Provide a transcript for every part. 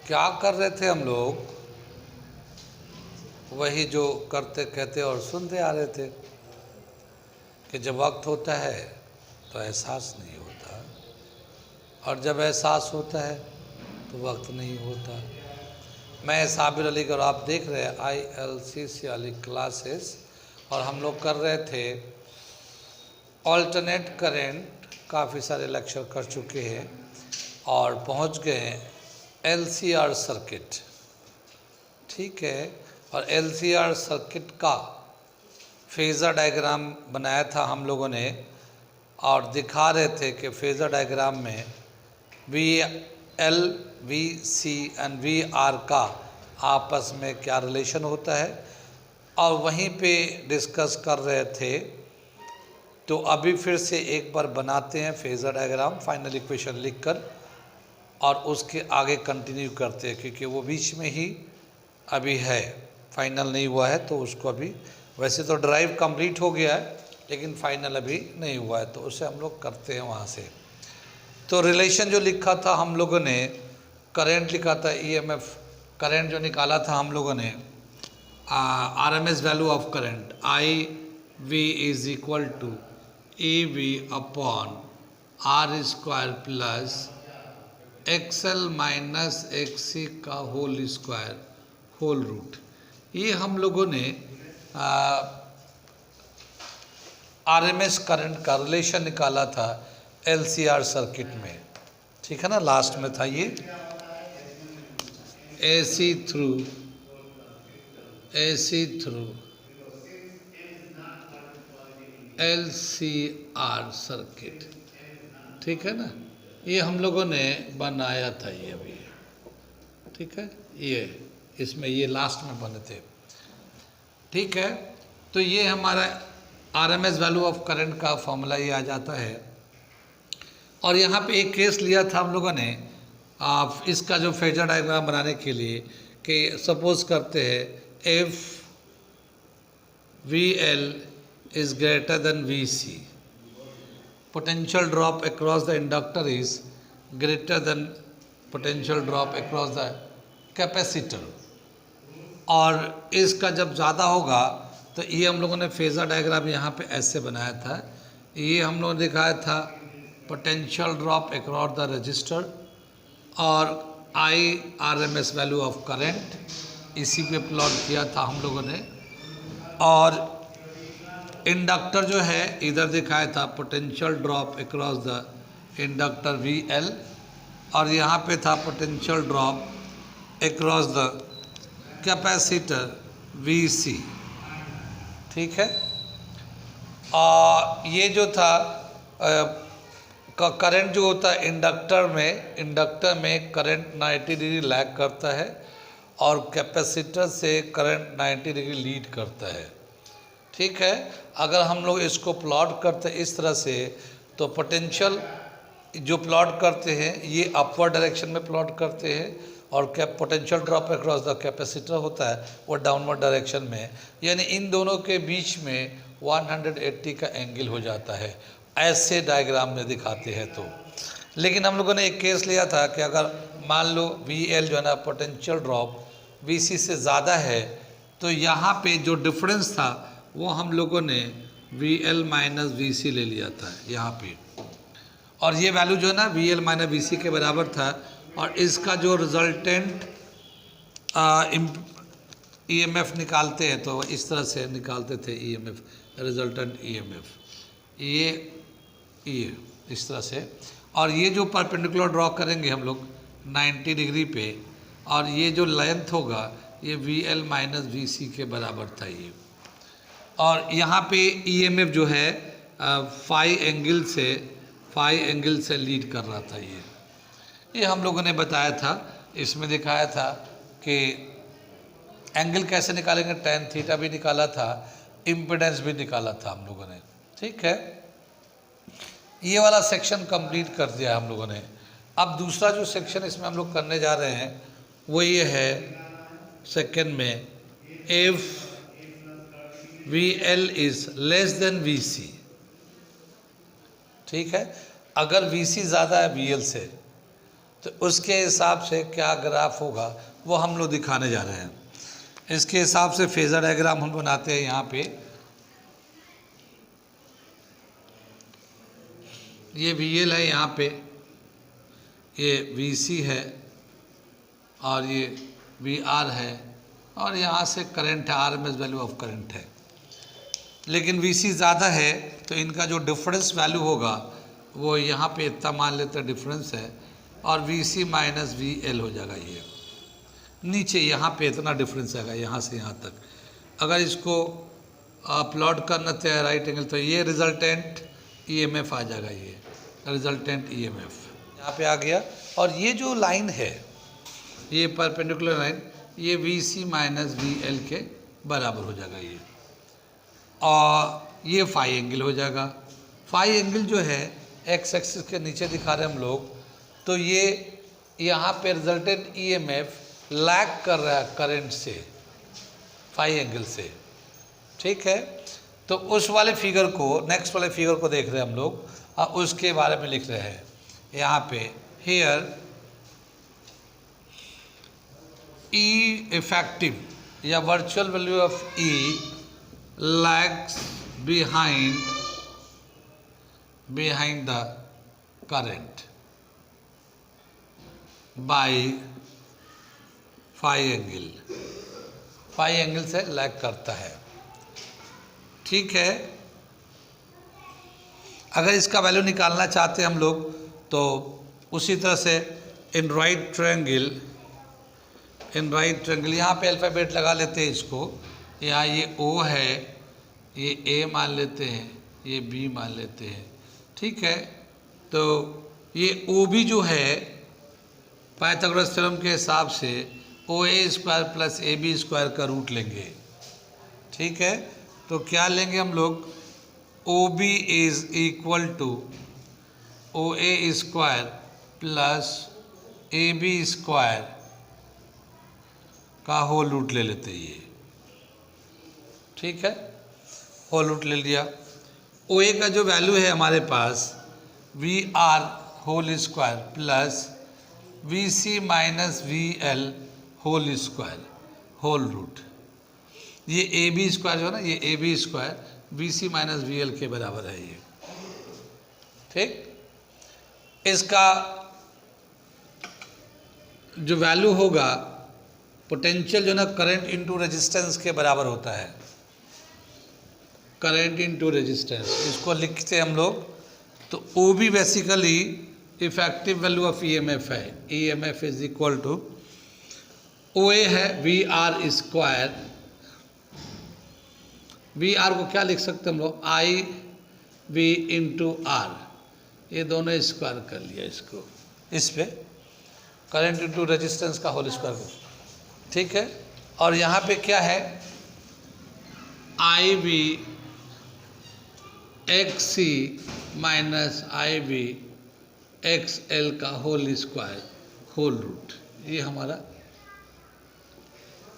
क्या कर रहे थे हम लोग, वही जो करते कहते और सुनते आ रहे थे कि जब वक्त होता है तो एहसास नहीं होता, और जब एहसास होता है तो वक्त नहीं होता। मैं साबिर अली और आप देख रहे हैं ILCC वाली क्लासेस, और हम लोग कर रहे थे ऑल्टरनेट करंट। काफ़ी सारे लेक्चर कर चुके हैं और पहुंच गए हैं LCR सर्किट। ठीक है, और LCR सर्किट का फेज़र डायग्राम बनाया था हम लोगों ने, और दिखा रहे थे कि फेज़र डायग्राम में VL, VC एंड VR का आपस में क्या रिलेशन होता है, और वहीं पे डिस्कस कर रहे थे। तो अभी फिर से एक बार बनाते हैं फेज़र डायग्राम फाइनल इक्वेशन लिखकर, और उसके आगे कंटिन्यू करते हैं, क्योंकि वो बीच में ही अभी है, फाइनल नहीं हुआ है। तो उसको अभी, वैसे तो ड्राइव कंप्लीट हो गया है लेकिन फाइनल अभी नहीं हुआ है, तो उसे हम लोग करते हैं वहाँ से। तो रिलेशन जो लिखा था हम लोगों ने, करंट लिखा था EMF, करंट जो निकाला था हम लोगों ने, RMS value of current IV is equal to EV upon R square plus XL minus XC का होल स्क्वायर होल रूट। ये हम लोगों ने RMS करंट का रिलेशन निकाला था LCR सर्किट में। ठीक है ना, लास्ट में था ये AC थ्रू LCR सर्किट। ठीक है ना, ये हम लोगों ने बनाया था ये अभी। ठीक है, ये इसमें ये लास्ट में बने थे। ठीक है, तो ये हमारा RMS वैल्यू ऑफ करंट का फॉर्मूला ये आ जाता है। और यहाँ पे एक केस लिया था हम लोगों ने इसका जो फेजर डायग्राम बनाने के लिए, कि सपोज करते हैं if VL is greater than VC, potential drop across the inductor is greater than potential drop across the capacitor। और इसका जब ज़्यादा होगा तो ये हम लोगों ने फेज़र डायग्राम यहाँ पे ऐसे बनाया था। ये हम लोगों ने दिखाया था potential drop across the register, और RMS वैल्यू ऑफ करंट इसी पे प्लॉट किया था हम लोगों ने। और इंडक्टर जो है इधर दिखाया था potential drop across the inductor VL, और यहाँ पे था potential drop across the capacitor VC। ठीक है, ये जो था करंट जो होता है इंडक्टर में करंट 90 डिग्री लैग करता है, और कैपेसिटर से करंट 90 डिग्री लीड करता है। ठीक है, अगर हम लोग इसको प्लॉट करते हैं इस तरह से, तो पोटेंशियल जो प्लॉट करते हैं ये अपवर्ड डायरेक्शन में प्लॉट करते हैं, और potential drop across the capacitor होता है वो डाउनवर्ड डायरेक्शन में, यानी इन दोनों के बीच में 180 का एंगल हो जाता है, ऐसे डायग्राम में दिखाते हैं। तो लेकिन हम लोगों ने एक केस लिया था कि अगर मान लो VL जो है ना पोटेंशियल ड्रॉप VC से ज़्यादा है, तो यहाँ पे जो डिफरेंस था वो हम लोगों ने VL माइनस VC ले लिया था यहाँ पे, और ये वैल्यू जो है ना VL माइनस VC के बराबर था। और इसका जो रिजल्टेंट EMF निकालते हैं तो इस तरह से निकालते थे EMF, रिजल्टेंट EMF ये इस तरह से। और ये जो परपेंडिकुलर ड्रॉ करेंगे हम लोग 90 डिग्री पे, और ये जो लेंथ होगा ये VL माइनस VC के बराबर था ये। और यहाँ पे EMF जो है फाई एंगल से लीड कर रहा था। ये हम लोगों ने बताया था, इसमें दिखाया था कि एंगल कैसे निकालेंगे, tan थीटा भी निकाला था, इम्पिडेंस भी निकाला था हम लोगों ने। ठीक है, ये वाला सेक्शन कंप्लीट कर दिया हम लोगों ने। अब दूसरा जो सेक्शन इसमें हम लोग करने जा रहे हैं वो ये है सेकेंड में, if VL is less than VC। ठीक है, अगर VC ज़्यादा है VL से तो उसके हिसाब से क्या ग्राफ होगा वो हम लोग दिखाने जा रहे हैं। इसके हिसाब से फेजर डायग्राम हम बनाते हैं। यहाँ पे ये VL है, यहाँ पे ये VC है और ये VR है और यहाँ से करंट है, RMS वैल्यू ऑफ करंट है। लेकिन VC ज़्यादा है तो इनका जो डिफरेंस वैल्यू होगा वो यहाँ पे इतना मान लेते हैं डिफरेंस है और VC माइनस VL हो जाएगा। ये नीचे यहाँ पे इतना डिफरेंस आएगा यहाँ से यहाँ तक। अगर इसको प्लॉट करना चाहे राइट एंगल तो ये रिजल्टेंट EMF आ जाएगा, ये रिजल्टेंट EMF यहाँ पे आ गया। और ये जो लाइन है ये परपेंडिकुलर लाइन ये VC माइनस VL के बराबर हो जाएगा ये, और ये फाई एंगल हो जाएगा। फाई एंगल जो है एक्स एक्सिस के नीचे दिखा रहे हैं हम लोग, तो ये यहाँ पे रिजल्टेंट EMF लैग कर रहा है करंट से, फाई एंगल से। ठीक है, तो उस वाले फिगर को, नेक्स्ट वाले फिगर को देख रहे हैं हम लोग और उसके बारे में लिख रहे हैं यहाँ पे। हियर E इफेक्टिव या virtual value of E lags behind the current by phi angle, phi angle से लैग करता है। ठीक है, अगर इसका वैल्यू निकालना चाहते हैं हम लोग तो उसी तरह से इन राइट ट्रायंगल यहाँ पे अल्फ़ाबेट लगा लेते हैं इसको। यहाँ ये O है, ये A मान लेते हैं, ये B मान लेते हैं। ठीक है, तो ये OB जो है पाइथागोरस थ्योरम के हिसाब से OA square plus AB square का रूट लेंगे। ठीक है, तो क्या लेंगे हम लोग, OB is equal to OA square plus AB square का होल रूट ले लेते हैं ये। ठीक है, होल रूट ले लिया। OA का जो वैल्यू है हमारे पास VR whole square plus VC minus VL whole square whole root, ये AB स्क्वायर जो है ना, ये AB square VC minus VL के बराबर है ये। ठीक, इसका जो वैल्यू होगा पोटेंशियल जो ना करंट इनटू रेजिस्टेंस के बराबर होता है, करंट इनटू रेजिस्टेंस। इसको लिखते हैं हम लोग, तो OB basically effective value of EMF है। EMF is equal to OA है VR स्क्वायर, VR को क्या लिख सकते हैं हम लोग, IV इंटू R, ये दोनों स्क्वायर कर लिया इसको, इस पे करंट इनटू रेजिस्टेंस का होल स्क्वायर। ठीक है, और यहाँ पे क्या है, IV XC minus IV XL का होल स्क्वायर होल रूट, ये हमारा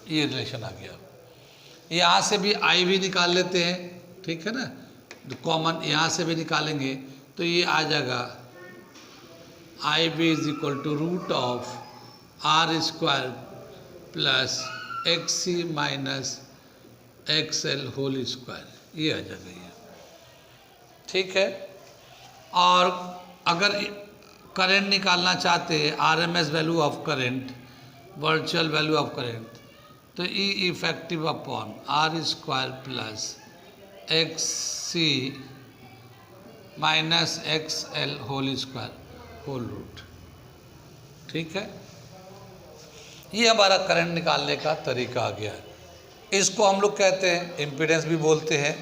ये रिलेशन आ गया। यहाँ से भी IV निकाल लेते हैं, ठीक है ना, तो कॉमन यहाँ से भी निकालेंगे तो ये आ जाएगा IV is equal to root of R square plus XC minus XL whole square, ये आ जाएगा ये। ठीक है, और अगर करंट निकालना चाहते हैं RMS value of current, virtual value of current, तो E effective upon R square plus XC minus XL whole square whole root. ठीक है, ये हमारा करंट निकालने का तरीका आ गया है। इसको हम लोग कहते हैं इम्पीडेंस भी बोलते हैं।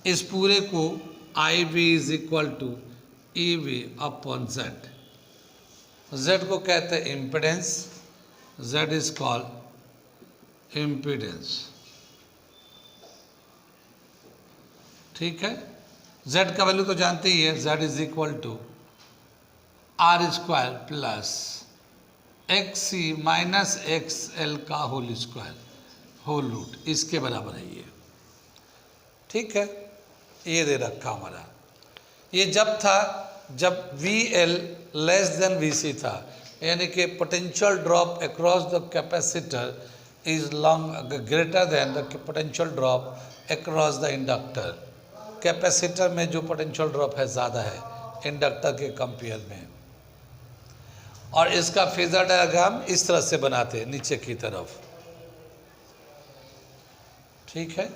इस पूरे को IV is equal to EV upon Z, Z को कहते हैं impedance, Z is called impedance. ठीक है, Z का वैल्यू तो जानते ही है, Z is equal to R square plus XC minus XL का होल स्क्वायर होल रूट, इसके बराबर है ये। ठीक है, ये दे रखा हमारा। ये जब था जब VL लेस देन VC था, यानी कि potential drop across the capacitor is long greater than the potential drop across the inductor. Capacitor में जो पोटेंशियल ड्रॉप है ज़्यादा है इंडक्टर के कंपेयर में। और इसका फेजर डायग्राम इस तरह से बनाते हैं नीचे की तरफ, ठीक है।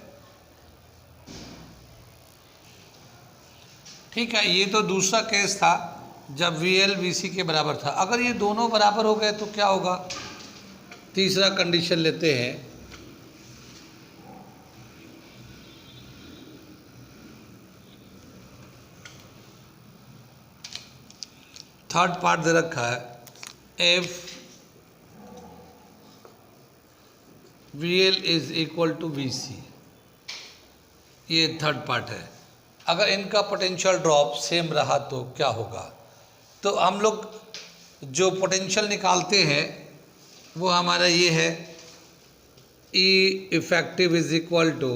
ठीक है, ये तो दूसरा केस था जब VL VC के बराबर था। अगर ये दोनों बराबर हो गए तो क्या होगा? तीसरा कंडीशन लेते हैं। थर्ड पार्ट दे रखा है, if VL is equal to VC, ये थर्ड पार्ट है। अगर इनका पोटेंशियल ड्रॉप सेम रहा तो क्या होगा? तो हम लोग जो पोटेंशियल निकालते हैं वो हमारा ये है, E effective is equal to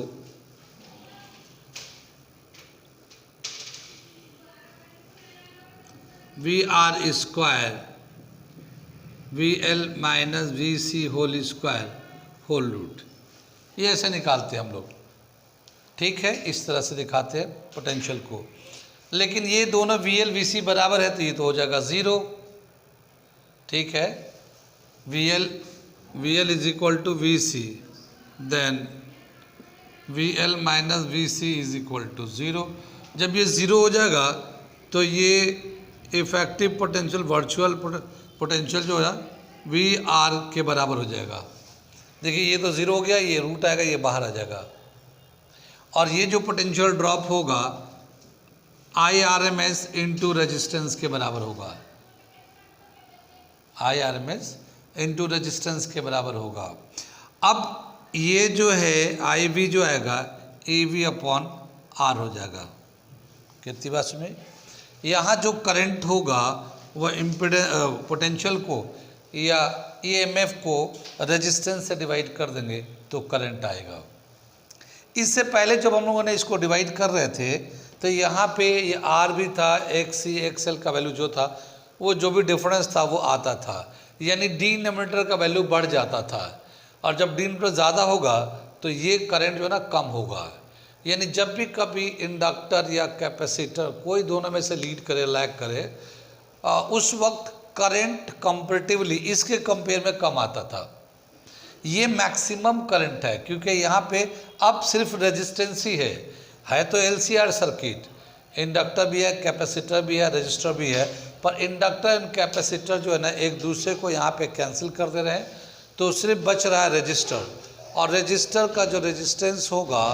VR square VL minus VC whole square whole root. ये ऐसे निकालते हैं हम लोग, ठीक है, इस तरह से दिखाते हैं पोटेंशियल को। लेकिन ये दोनों VL VC बराबर है तो ये तो हो जाएगा ज़ीरो, ठीक है। VL is equal to VC, then VL minus VC is equal to zero. जब ये ज़ीरो हो जाएगा तो ये इफेक्टिव पोटेंशियल वर्चुअल पोटेंशियल जो है VR के बराबर हो जाएगा। देखिए ये तो ज़ीरो हो गया, ये रूट आएगा, ये बाहर आ जाएगा। और ये जो पोटेंशियल ड्रॉप होगा IRMS इंटू रेजिस्टेंस के बराबर होगा, IRMS इंटू रेजिस्टेंस के बराबर होगा। अब ये जो है IV जो आएगा EV अपॉन R हो जाएगा। कितनी बात में यहाँ जो करंट होगा वह पोटेंशियल को या EMF को रेजिस्टेंस से डिवाइड कर देंगे तो करंट आएगा। इससे पहले जब हम लोगों ने इसको डिवाइड कर रहे थे तो यहाँ पे ये R भी था, XC XL का वैल्यू जो था वो जो भी डिफरेंस था वो आता था, यानी डिनोमिनेटर का वैल्यू बढ़ जाता था। और जब डिनोमिनेटर ज़्यादा होगा तो ये करंट जो है ना कम होगा। यानी जब भी कभी इंडक्टर या कैपेसिटर कोई दोनों में से लीड करे लैग करे उस वक्त करंट कंपैरेटिवली इसके कंपेयर में कम आता था। ये मैक्सिमम करंट है क्योंकि यहाँ पे अब सिर्फ रेजिस्टेंस ही है तो LCR सर्किट, इंडक्टर भी है, कैपेसिटर भी है, रजिस्टर भी है। पर इंडक्टर एंड कैपेसिटर जो है ना एक दूसरे को यहाँ पे कैंसिल कर दे रहे हैं तो सिर्फ बच रहा है रजिस्टर। और रजिस्टर का जो रेजिस्टेंस होगा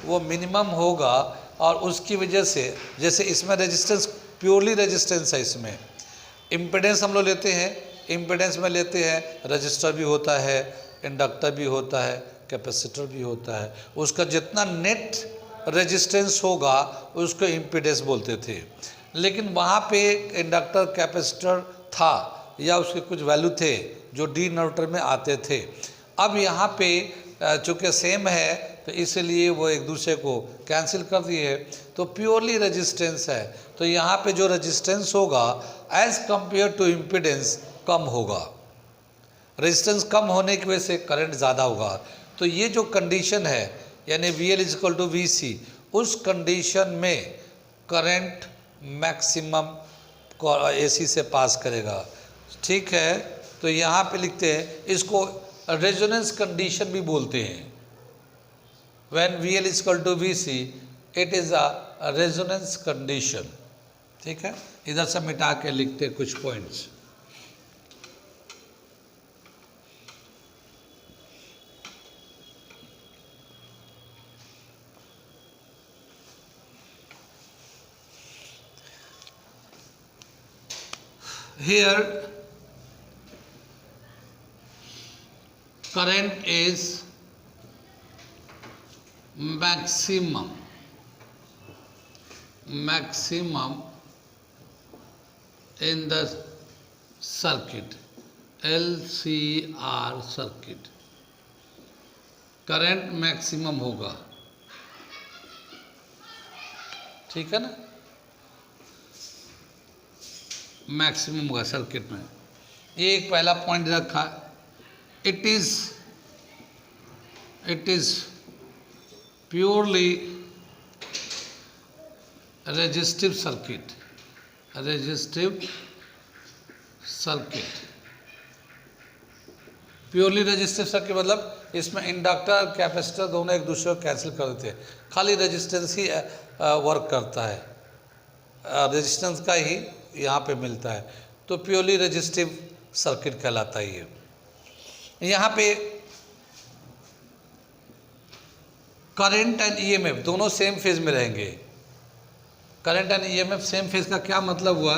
वो मिनिमम होगा और उसकी वजह से जैसे इसमें रेजिस्टेंस प्योरली रेजिस्टेंस है, इसमें इम्पिडेंस हम लोग लेते हैं, इम्पिडेंस में लेते हैं रजिस्टर भी होता है, इंडक्टर भी होता है, कैपेसिटर भी होता है। उसका जितना नेट रेजिस्टेंस होगा उसको इम्पिडेंस बोलते थे। लेकिन वहाँ पे इंडक्टर कैपेसिटर था या उसके कुछ वैल्यू थे जो डिनोमिनेटर में आते थे। अब यहाँ पे चूँकि सेम है तो इसलिए वो एक दूसरे को कैंसिल कर दिए तो प्योरली रेजिस्टेंस है। तो यहाँ पे जो रेजिस्टेंस होगा एज कंपेयर टू इम्पिडेंस कम होगा, रेजिस्टेंस कम होने की वजह से करंट ज़्यादा होगा। तो ये जो कंडीशन है यानी VL is equal to VC, उस कंडीशन में करंट मैक्सिमम AC से पास करेगा, ठीक है। तो यहाँ पे लिखते हैं इसको रेजोनेंस कंडीशन भी बोलते हैं। When VL is equal to VC it is a resonance condition, ठीक है। इधर से मिटा के लिखते हैं कुछ points. Here current is maximum in the circuit, LCR circuit। करंट मैक्सिमम होगा, ठीक है ना, मैक्सिमम होगा सर्किट में। ये एक पहला पॉइंट रखा। It is purely resistive circuit. Purely resistive circuit मतलब इसमें इंडक्टर और कैपेसिटर दोनों एक दूसरे को कैंसिल कर देते हैं, खाली रेजिस्टेंस ही वर्क करता है, रेजिस्टेंस का ही यहाँ पे मिलता है, तो प्योरली रेजिस्टिव सर्किट कहलाता है ये। यहाँ पे करंट एंड ईएमएफ दोनों सेम फेज में रहेंगे। Current and EMF same phase का क्या मतलब हुआ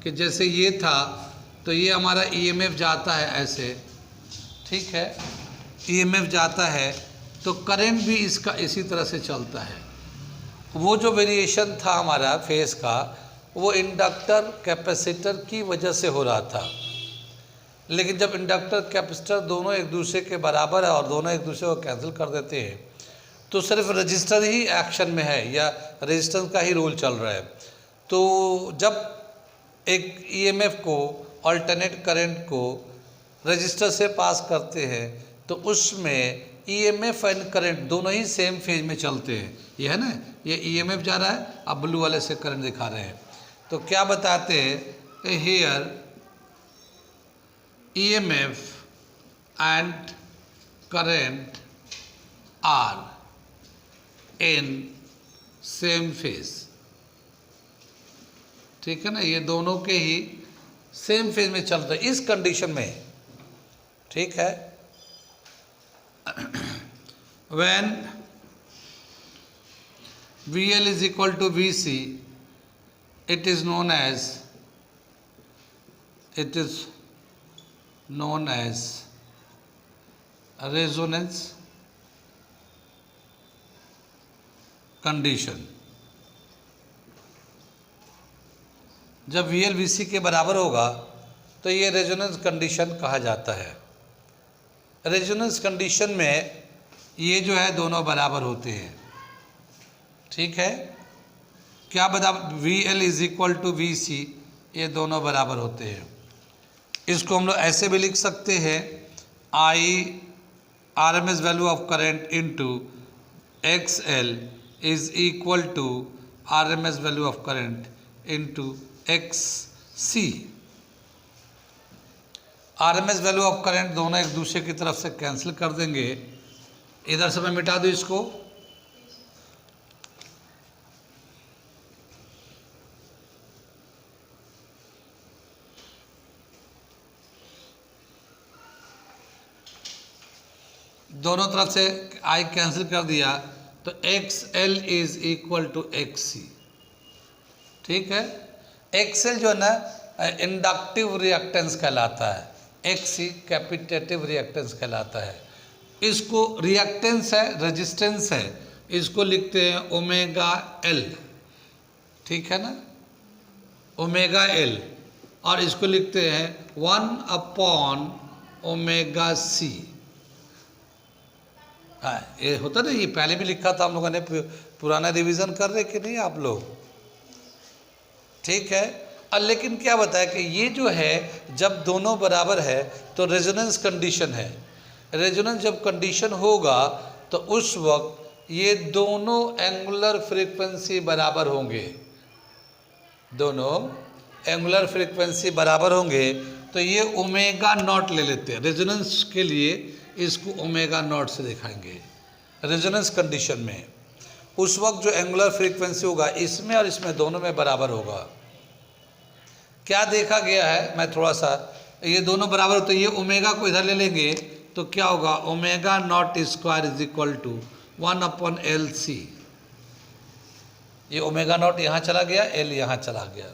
कि जैसे ये था तो ये हमारा ईएमएफ जाता है ऐसे, ठीक है, ईएमएफ जाता है तो करंट भी इसका इसी तरह से चलता है। वो जो वेरिएशन था हमारा फेज का वो इंडक्टर कैपेसिटर की वजह से हो रहा था, लेकिन जब इंडक्टर कैपेसिटर दोनों एक दूसरे के बराबर है और दोनों एक दूसरे को कैंसिल कर देते हैं तो सिर्फ रजिस्टर ही एक्शन में है या रेजिस्टेंस का ही रोल चल रहा है। तो जब एक ईएमएफ को अल्टरनेट करंट को रजिस्टर से पास करते हैं तो उसमें ईएमएफ एंड करंट दोनों ही सेम फेज में चलते हैं। ये है ना, ये ईएमएफ जा रहा है, अब ब्लू वाले से करंट दिखा रहे हैं। तो क्या बताते हैं, here EMF and current are in same phase, ठीक है ना, ये दोनों के ही सेम फेज में चल रहे हैं इस कंडीशन में, ठीक है। When VL is equal to VC, it is known as resonance condition. जब VL VC के बराबर होगा तो ये रेजोनेंस कंडीशन कहा जाता है। रेजोनेंस कंडीशन में ये जो है दोनों बराबर होते हैं, ठीक है। क्या बता, VL is equal to VC, ये दोनों बराबर होते हैं। इसको हम लोग ऐसे भी लिख सकते हैं, I RMS value of current into XL is equal to RMS value of current into XC। RMS value of current दोनों एक दूसरे की तरफ से कैंसिल कर देंगे। इधर से मैं मिटा दूँ इसको, दोनों तरफ से I कैंसिल कर दिया तो XL is equal to XC, ठीक है। XL जो है ना इंडक्टिव रिएक्टेंस कहलाता है, XC कैपिटेटिव रिएक्टेंस कहलाता है। इसको रिएक्टेंस है, रेजिस्टेंस है, इसको लिखते हैं ओमेगा L, ठीक है ना, ओमेगा L, और इसको लिखते हैं 1 ओमेगा C। हाँ, ये होता ना, ये पहले भी लिखा था हम लोगों ने, पुराना रिवीजन कर रहे कि नहीं आप लोग, ठीक है। और लेकिन क्या बताया कि ये जो है जब दोनों बराबर है तो रेजोनेंस कंडीशन है। रेजोनेंस जब कंडीशन होगा तो उस वक्त ये दोनों एंगुलर फ्रीक्वेंसी बराबर होंगे, दोनों एंगुलर फ्रीक्वेंसी बराबर होंगे तो ये ओमेगा नॉट ले लेते हैं। रेजोनेंस के लिए इसको ओमेगा नॉट से दिखाएंगे। रेजोनेंस कंडीशन में उस वक्त जो एंगुलर फ्रीक्वेंसी होगा इसमें और इसमें दोनों में बराबर होगा। क्या देखा गया है, मैं थोड़ा सा, ये दोनों बराबर हो तो ये ओमेगा को इधर ले लेंगे तो क्या होगा, omega not square is equal to 1/LC। ये ओमेगा नॉट यहाँ चला गया, L यहाँ चला गया,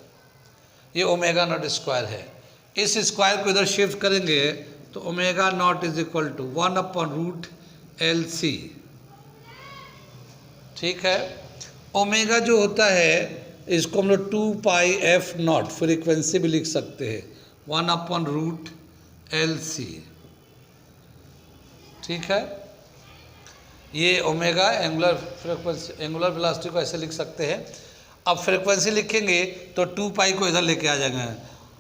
ये ओमेगा नॉट स्क्वायर है। इस स्क्वायर को इधर शिफ्ट करेंगे तो omega not is equal to 1/√LC, ठीक है। ओमेगा जो होता है इसको हम लोग 2πf0 फ्रीक्वेंसी भी लिख सकते हैं, 1/√LC, ठीक है। ये omega angular frequency, angular velocity को ऐसे लिख सकते हैं। अब फ्रीक्वेंसी लिखेंगे तो 2π को इधर लेके आ जाएंगे,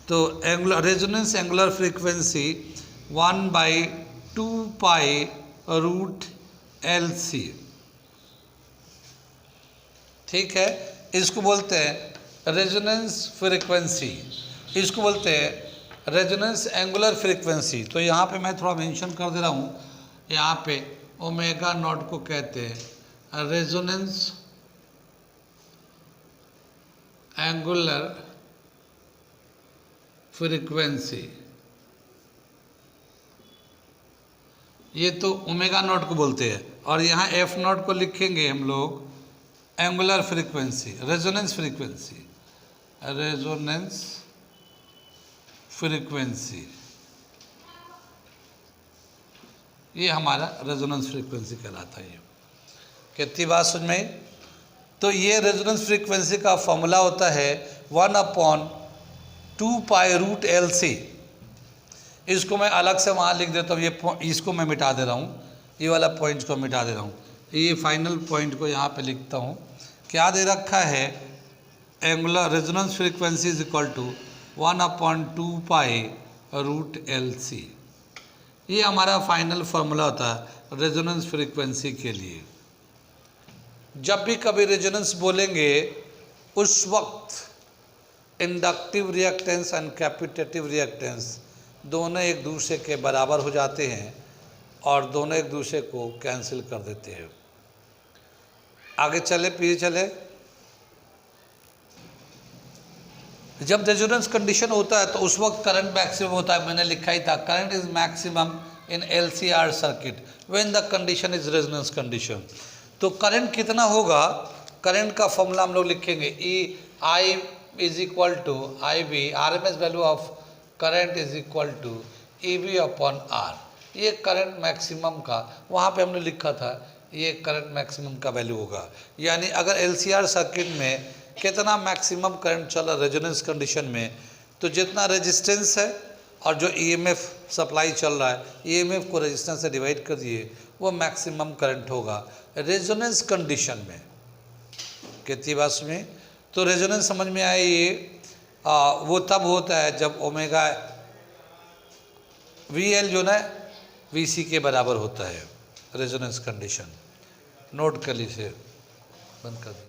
तो angular resonance angular frequency 1/2π√LC, ठीक है। इसको बोलते हैं रेजोनेंस फ्रीक्वेंसी, इसको बोलते हैं रेजोनेंस एंगुलर फ्रीक्वेंसी। तो यहाँ पे मैं थोड़ा मेंशन कर दे रहा हूँ, यहाँ पे ओमेगा नॉट को कहते हैं रेजोनेंस एंगुलर फ्रीक्वेंसी। ये तो ओमेगा नॉट को बोलते हैं, और यहाँ एफ नॉट को लिखेंगे हम लोग angular frequency, resonance frequency, resonance frequency, ये हमारा रेजोनेंस फ्रीक्वेंसी कहलाता है। कितनी बात समझ में आई? तो ये रेजोनेंस फ्रीक्वेंसी का फॉर्मूला होता है 1/2π√LC। इसको मैं अलग से वहाँ लिख देता हूँ, ये इसको मैं मिटा दे रहा हूँ, ये वाला पॉइंट को मिटा दे रहा हूँ, ये फाइनल पॉइंट को यहाँ पे लिखता हूँ। क्या दे रखा है? Angular resonance frequency is equal to 1/2π√LC। ये हमारा फाइनल फार्मूला होता है रेजोनेंस फ्रीक्वेंसी के लिए। जब भी कभी रेजोनेंस बोलेंगे उस वक्त inductive reactance and capacitive reactance दोनों एक दूसरे के बराबर हो जाते हैं और दोनों एक दूसरे को कैंसिल कर देते हैं। आगे चले, पीछे चले। जब रेजोनेंस कंडीशन होता है तो उस वक्त करंट मैक्सिमम होता है, मैंने लिखा ही था current is maximum in LCR circuit when the condition is resonance condition. तो करंट कितना होगा? करंट का फॉर्मूला हम लोग लिखेंगे I is equal to IB, RMS value of current is equal to EB/R। ये करंट मैक्सिमम का वहाँ पे हमने लिखा था, ये करंट मैक्सिमम का वैल्यू होगा। यानी अगर LCR सर्किट में कितना मैक्सिमम करंट चल रहा है रेजोनेंस कंडीशन में, तो जितना रेजिस्टेंस है और जो EMF सप्लाई चल रहा है, EMF को रेजिस्टेंस से डिवाइड कर दिए, वो मैक्सिमम करंट होगा रेजोनेंस कंडीशन में। कितनी बात सुनिए? तो रेजोनेंस समझ में आए ये वो तब होता है जब ओमेगा VL जो ना VC के बराबर होता है रेजोनेंस कंडीशन। नोट कर लीजिए, बंद कर दीजिए।